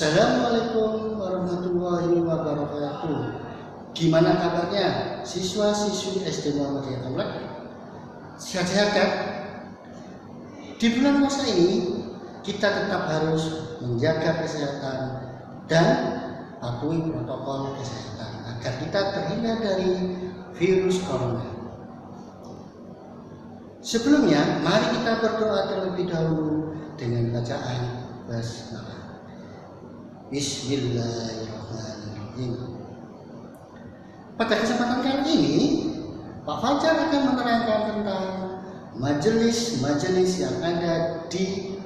Assalamualaikum warahmatullahi wabarakatuh. Gimana kabarnya siswa-siswi SD Muhammadiyah Tamlek? Sehat-sehat kan? Di bulan puasa ini kita tetap harus menjaga kesehatan dan patuhi protokol kesehatan agar kita terhindar dari virus corona. Sebelumnya, mari kita berdoa terlebih dahulu dengan bacaan basmalah. Bismillahirrahmanirrahim. Pada kesempatan kali ini, Pak Fajar akan menerangkan tentang majelis-majelis yang ada di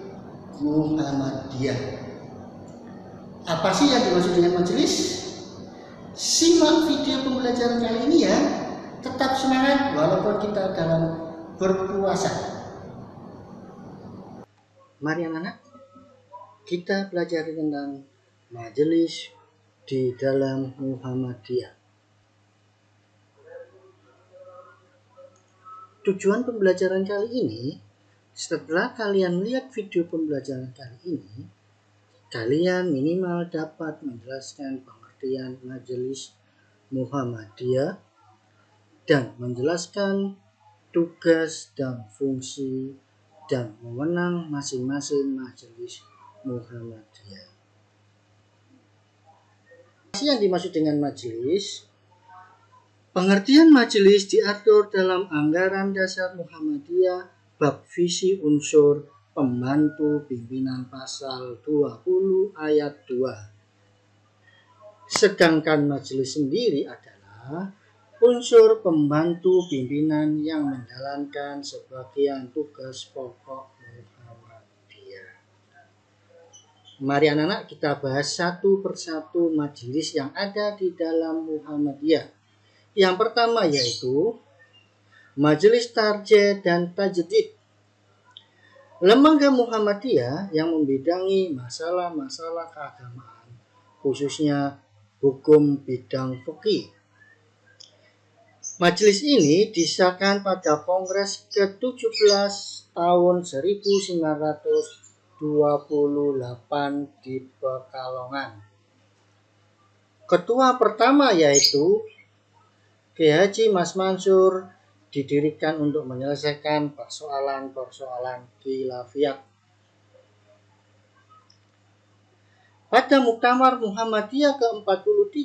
Muhammadiyah. Apa sih yang dimaksud dengan majelis? Simak video pembelajaran kali ini ya. Tetap semangat walaupun kita dalam berpuasa. Mari anak-anak, kita pelajari tentang majelis di dalam Muhammadiyah. Tujuan pembelajaran kali ini, setelah kalian lihat video pembelajaran kali ini, kalian minimal dapat menjelaskan pengertian majelis Muhammadiyah dan menjelaskan tugas dan fungsi dan wewenang masing-masing majelis Muhammadiyah. Yang dimaksud dengan majelis, pengertian majelis diatur dalam anggaran dasar Muhammadiyah bab visi unsur pembantu pimpinan pasal 20 ayat 2. Sedangkan majelis sendiri adalah unsur pembantu pimpinan yang menjalankan sebagian tugas pokok Muhammadiyah. Mari anak-anak kita bahas satu persatu majelis yang ada di dalam Muhammadiyah. Yang pertama yaitu Majelis Tarjih dan Tajdid. Lembaga Muhammadiyah yang membidangi masalah-masalah keagamaan, khususnya hukum bidang fikih. Majelis ini disahkan pada Kongres ke-17 tahun 1928 di Pekalongan. Ketua pertama yaitu Kiai Haji Mas Mansur didirikan untuk menyelesaikan persoalan-persoalan khilafiyah. Pada Muktamar Muhammadiyah ke-43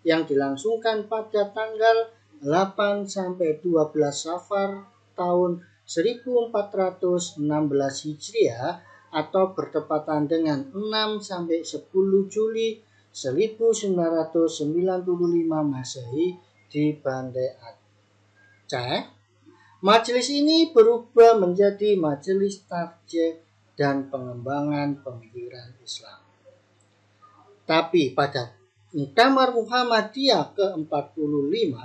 yang dilangsungkan pada tanggal 8 sampai 12 Safar tahun 1416 Hijriah atau bertepatan dengan 6 sampai 10 Juli 1995 Masehi di Banda Aceh. Majelis ini berubah menjadi Majelis Tarjih dan Pengembangan Pemikiran Islam. Tapi pada Muktamar Muhammadiyah ke-45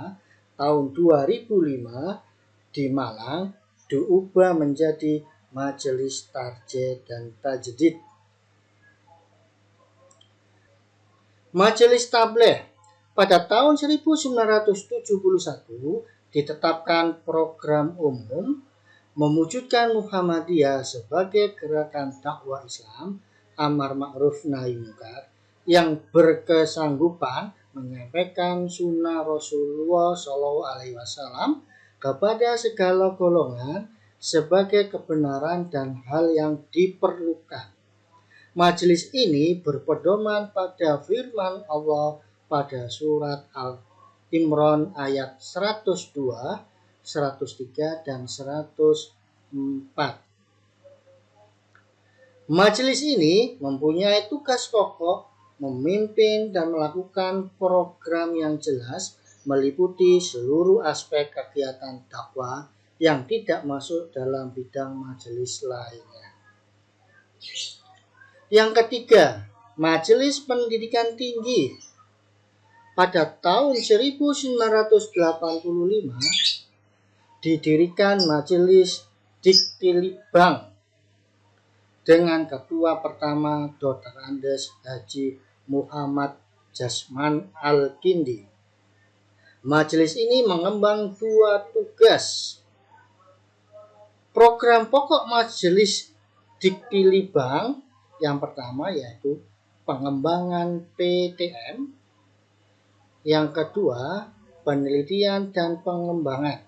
tahun 2005 di Malang diubah menjadi Majelis Tarjih dan Tajdid. Majelis Tabligh pada tahun 1971 ditetapkan program umum mewujudkan Muhammadiyah sebagai gerakan dakwah Islam amar ma'ruf nahi munkar yang berkesanggupan menyampaikan sunnah Rasulullah SAW kepada segala golongan sebagai kebenaran dan hal yang diperlukan. Majelis ini berpedoman pada firman Allah pada surat Al-Imran ayat 102, 103, dan 104. Majelis ini mempunyai tugas pokok memimpin dan melakukan program yang jelas meliputi seluruh aspek kegiatan dakwah yang tidak masuk dalam bidang majelis lainnya. Yang ketiga, Majelis Pendidikan Tinggi. Pada tahun 1985 didirikan Majelis Diktilibang dengan ketua pertama Dr. Andes Haji Muhammad Jasman Al-Kindi. Majelis ini mengemban dua tugas. Program pokok Majelis Diktilibang yang pertama yaitu pengembangan PTM. Yang kedua, penelitian dan pengembangan.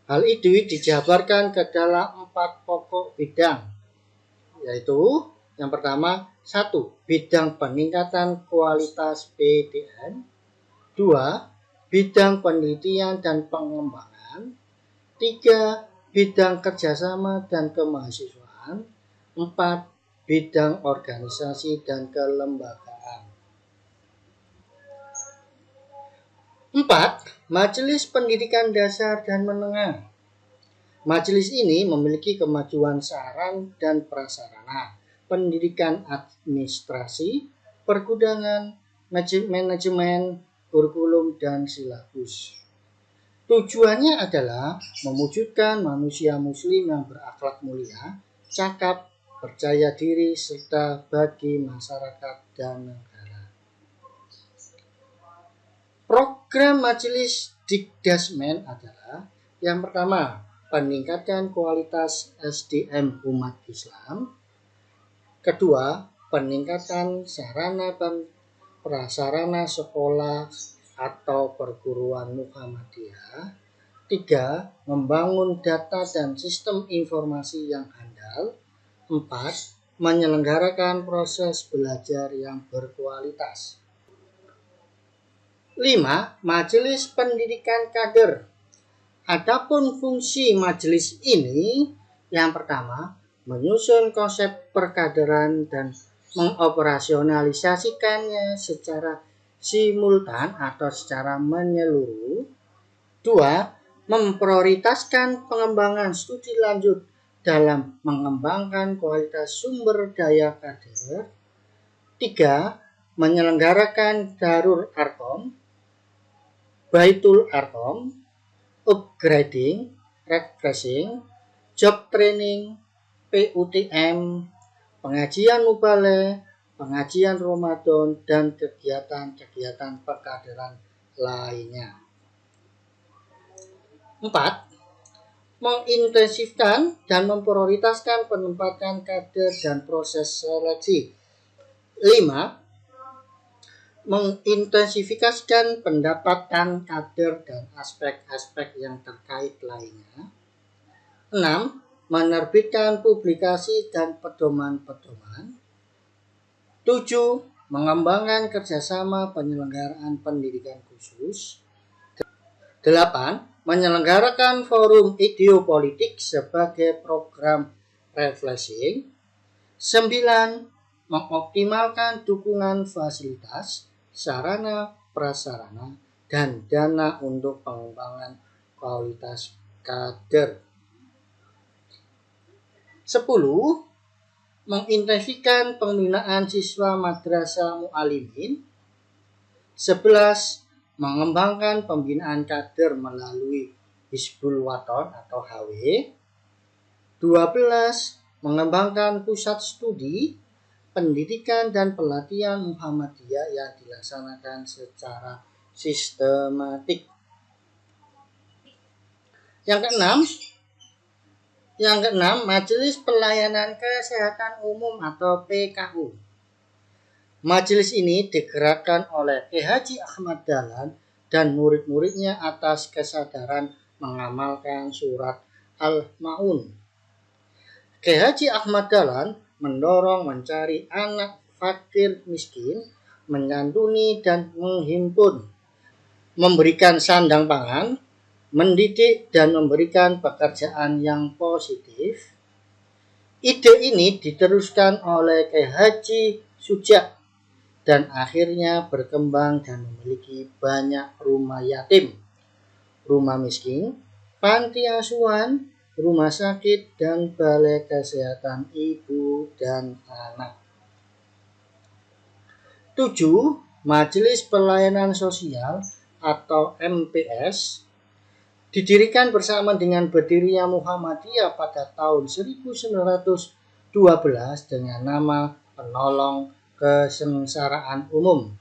Hal itu dijabarkan ke dalam 4 pokok bidang, yaitu yang pertama, 1. Bidang peningkatan kualitas PTN. 2. Bidang penelitian dan pengembangan. 3. Bidang kerjasama dan kemahasiswaan. 4. Bidang organisasi dan kelembagaan. 4. Majelis Pendidikan Dasar dan Menengah. Majelis ini memiliki kemajuan saran dan prasarana, pendidikan administrasi, pergudangan, manajemen, kurikulum, dan silabus. Tujuannya adalah mewujudkan manusia muslim yang berakhlak mulia, cakap, percaya diri, serta bagi masyarakat dan negara. Program Majelis Dikdasmen adalah yang pertama, peningkatan kualitas SDM umat Islam. Kedua, peningkatan sarana dan prasarana sekolah atau perguruan Muhammadiyah. 3. Membangun data dan sistem informasi yang handal. 4. Menyelenggarakan proses belajar yang berkualitas. 5. Majelis Pendidikan Kader. Adapun fungsi majelis ini, yang pertama, menyusun konsep perkaderan dan mengoperasionalisasikannya secara simultan atau secara menyeluruh. 2. Memprioritaskan pengembangan studi lanjut dalam mengembangkan kualitas sumber daya kader. 3. Menyelenggarakan Darul Arqam, Baitul Arqam, upgrading, refreshing, job training, PUTM, pengajian mubaleh, pengajian Ramadan, dan kegiatan-kegiatan perkaderan lainnya. 4. Mengintensifkan dan memprioritaskan penempatan kader dan proses seleksi. 5. Mengintensifikasikan pendapatan kader dan aspek-aspek yang terkait lainnya. 6. Menerbitkan publikasi dan pedoman-pedoman. 7. Mengembangkan kerjasama penyelenggaraan pendidikan khusus. 8. Menyelenggarakan forum ideopolitik sebagai program refreshing. 9. Mengoptimalkan dukungan fasilitas, sarana, prasarana, dan dana untuk pengembangan kualitas kader. 10. Mengintensifkan pembinaan siswa madrasah mu'alimin. 11. Mengembangkan pembinaan kader melalui Hizbul Wathon atau HW. 12. Mengembangkan pusat studi, pendidikan dan pelatihan Muhammadiyah yang dilaksanakan secara sistematik. Yang keenam, Majelis Pelayanan Kesehatan Umum atau PKU. Majelis ini digerakkan oleh Kiai Haji Ahmad Dahlan dan murid-muridnya atas kesadaran mengamalkan surat Al-Ma'un. Kiai Haji Ahmad Dahlan mendorong mencari anak fakir miskin, menyantuni dan menghimpun, memberikan sandang pangan, mendidik dan memberikan pekerjaan yang positif. Ide ini diteruskan oleh Kiai Haji Sujak dan akhirnya berkembang dan memiliki banyak rumah yatim, rumah miskin, panti asuhan, rumah sakit, dan balai kesehatan ibu dan anak. 7. Majelis Pelayanan Sosial atau MPS didirikan bersama dengan berdirinya Muhammadiyah pada tahun 1912 dengan nama Penolong Kesengsaraan Umum.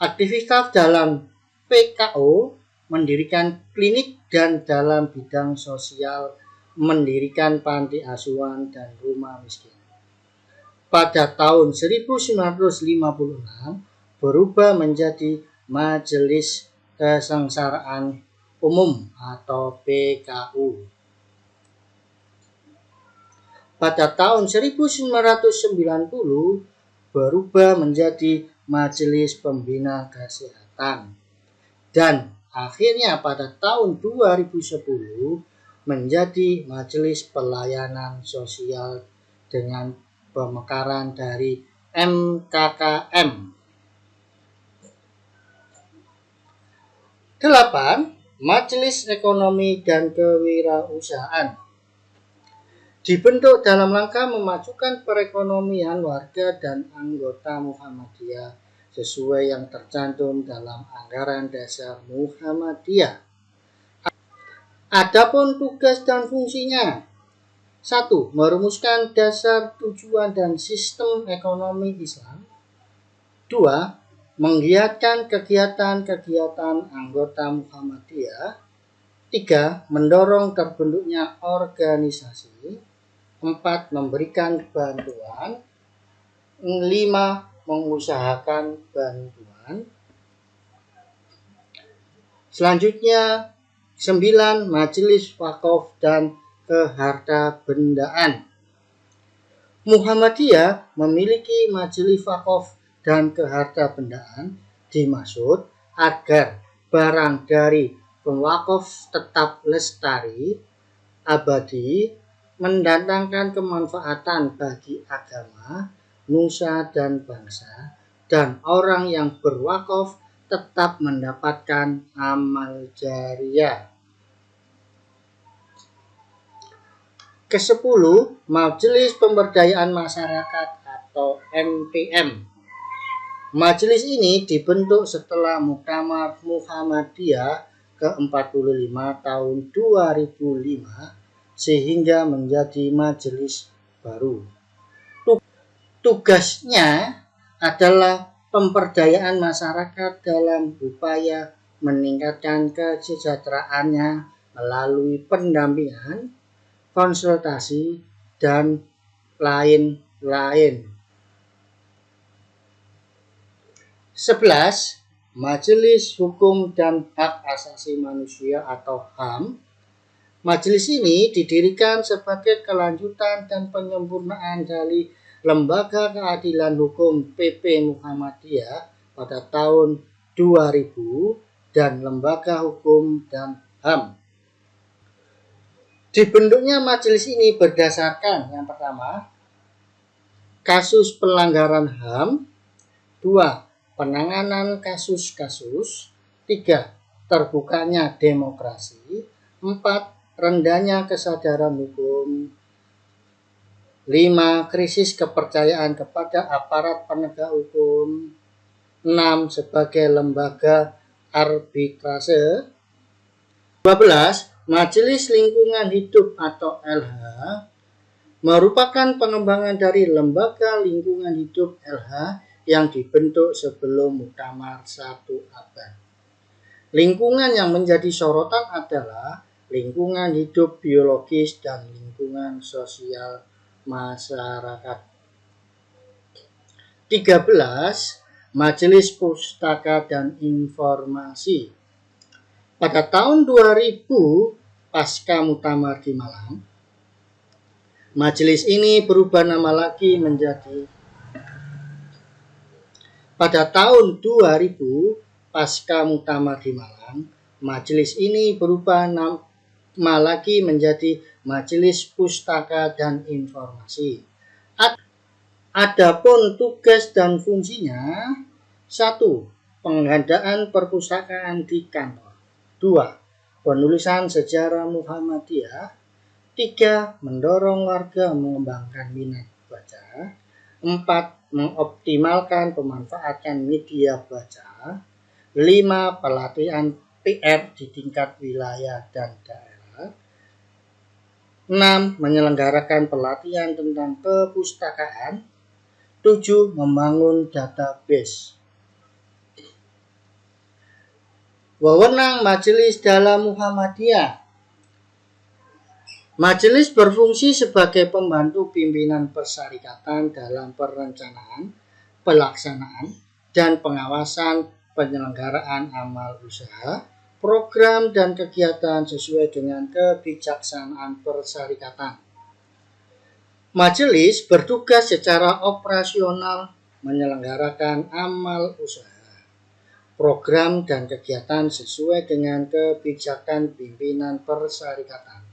Aktivitas dalam PKO mendirikan klinik dan dalam bidang sosial mendirikan panti asuhan dan rumah miskin. pada tahun 1956 berubah menjadi Majelis Kesengsaraan Umum atau PKU. Pada tahun 1990 berubah menjadi Majelis Pembina Kesehatan. Dan akhirnya pada tahun 2010 menjadi Majelis Pelayanan Sosial dengan pemekaran dari MKKM. 8. Majelis Ekonomi dan Kewirausahaan dibentuk dalam rangka memajukan perekonomian warga dan anggota Muhammadiyah sesuai yang tercantum dalam anggaran dasar Muhammadiyah. Adapun tugas dan fungsinya: 1. Merumuskan dasar, tujuan, dan sistem ekonomi Islam. 2. Menggiatkan kegiatan-kegiatan anggota Muhammadiyah. 3. Mendorong terbentuknya organisasi. 4. Memberikan bantuan. 5. Mengusahakan bantuan. Selanjutnya 9. Majelis Wakaf dan Kehartabendaan. Muhammadiyah memiliki Majelis Wakaf dan Kehartabendaan dimaksud agar barang dari pewakaf tetap lestari, abadi, mendatangkan kemanfaatan bagi agama, nusa dan bangsa, dan orang yang berwakaf tetap mendapatkan amal jariah. Ke-10. Majelis Pemberdayaan Masyarakat atau MPM. Majelis ini dibentuk setelah Muktamar Muhammadiyah ke-45 tahun 2005 sehingga menjadi majelis baru. Tugasnya adalah pemberdayaan masyarakat dalam upaya meningkatkan kesejahteraannya melalui pendampingan, konsultasi, dan lain-lain. 11. Majelis Hukum dan Hak Asasi Manusia atau HAM. Majelis ini didirikan sebagai kelanjutan dan penyempurnaan dari Lembaga Keadilan Hukum PP Muhammadiyah pada tahun 2000 dan Lembaga Hukum dan HAM. Dibentuknya majelis ini berdasarkan yang pertama, kasus pelanggaran HAM. 2. Penanganan kasus-kasus. 3. Terbukanya demokrasi. 4. Rendahnya kesadaran hukum. 5. Krisis kepercayaan kepada aparat penegak hukum. 6. Sebagai lembaga arbitrase. 12. Majelis Lingkungan Hidup atau LH merupakan pengembangan dari Lembaga Lingkungan Hidup LH yang dibentuk sebelum Muktamar 1 abad. Lingkungan yang menjadi sorotan adalah lingkungan hidup biologis dan lingkungan sosial masyarakat. 13. Majelis Pustaka dan Informasi. Pada tahun 2000 pasca Muktamar di Malang, majelis ini berubah nama lagi menjadi pada tahun 2000 pasca Muktamar di Malang, majelis ini berubah nama lagi menjadi Majelis Pustaka dan Informasi. Adapun tugas dan fungsinya: 1. Pengadaan perpustakaan di kantor. 2. Penulisan sejarah Muhammadiyah. 3. Mendorong warga mengembangkan minat baca. 4. Mengoptimalkan pemanfaatan media baca. 5. Pelatihan PR di tingkat wilayah dan daerah. 6. Menyelenggarakan pelatihan tentang perpustakaan. 7. Membangun database. Wewenang Majelis dalam Muhammadiyah. Majelis berfungsi sebagai pembantu pimpinan persyarikatan dalam perencanaan, pelaksanaan, dan pengawasan penyelenggaraan amal usaha, program dan kegiatan sesuai dengan kebijaksanaan persyarikatan. Majelis bertugas secara operasional menyelenggarakan amal usaha, program dan kegiatan sesuai dengan kebijakan pimpinan persyarikatan.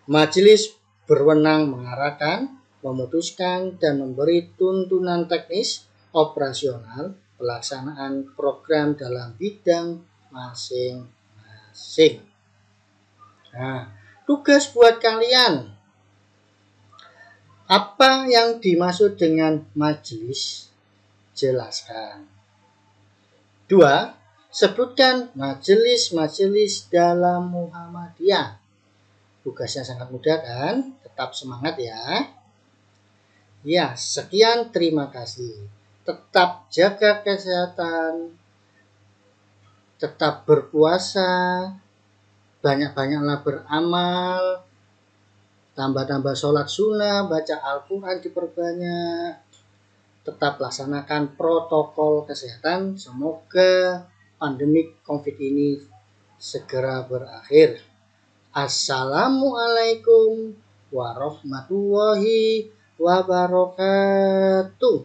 Majelis berwenang mengarahkan, memutuskan, dan memberi tuntunan teknis, operasional, pelaksanaan program dalam bidang masing-masing. Nah, tugas buat kalian. Apa yang dimaksud dengan majelis? Jelaskan. 2. Sebutkan majelis-majelis dalam Muhammadiyah. Tugasnya sangat mudah kan? Tetap semangat ya. Ya, sekian, terima kasih. Tetap jaga kesehatan, tetap berpuasa, banyak-banyaklah beramal, tambah-tambah sholat sunnah, baca Al-Quran diperbanyak, tetap laksanakan protokol kesehatan. Semoga pandemi COVID ini segera berakhir. Assalamualaikum warahmatullahi wabarakatuh.